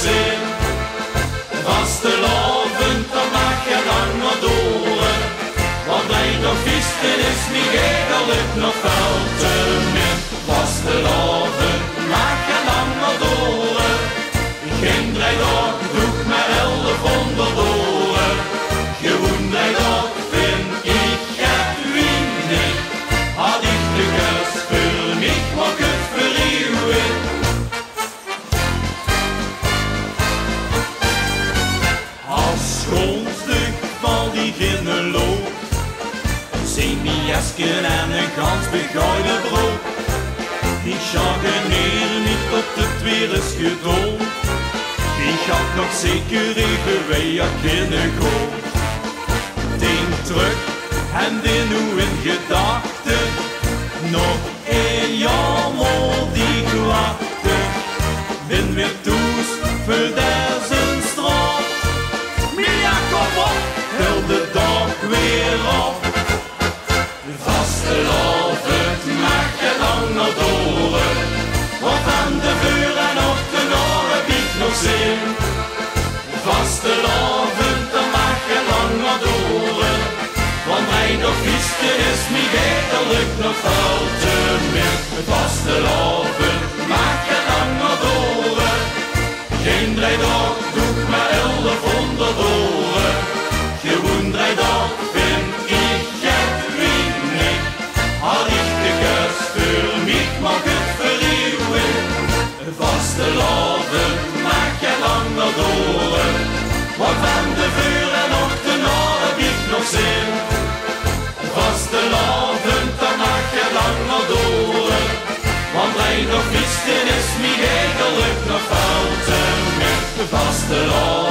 zijn. Vastelavond, dan mag je lang nog door. Want hij nog visten is niet eigenlijk nog veel te min. Vastelavond, mag je lang nog door. Geen 3 dagen doe ik maar 1100 door. Gewoon 3 dagen vind ik het weinig. Had ik de kus voor mij, mag het verruwen. Als schoonstuk van die ginnenloop, een semi-esken en een gans begooide brood. Ik zag een heel niet op de tweede schedol. Ik had nog zeker even wij kunnen gaan. Denk terug en in hoe in gedachten. Nog 1 jaar moet ik wachten. Ben weer toes voor deze straat. Maar ja, kom op, heel de dag weer op. Vastelavond mag je lang nog door. Want aan de vuur en op de oren biedt nog zin. Vastelavond, dan mag je lang nog door. Want hij nog visten is niet eigenlijk nog veel te min. Vastelavond, mag je lang nog door. Geen 3 dagen doe ik maar 1100 door. Gewoon 3 dagen vind ik het weinig. Had ik de kus voor mij, mag het verruwen. Vastelavond, mag je lang nog door. Want van de vuur en op de oren biedt nog zin. Vastelavond, dan mag je lang nog door. Want hij nog visten is niet eigenlijk nog veel te min. Vastelavond.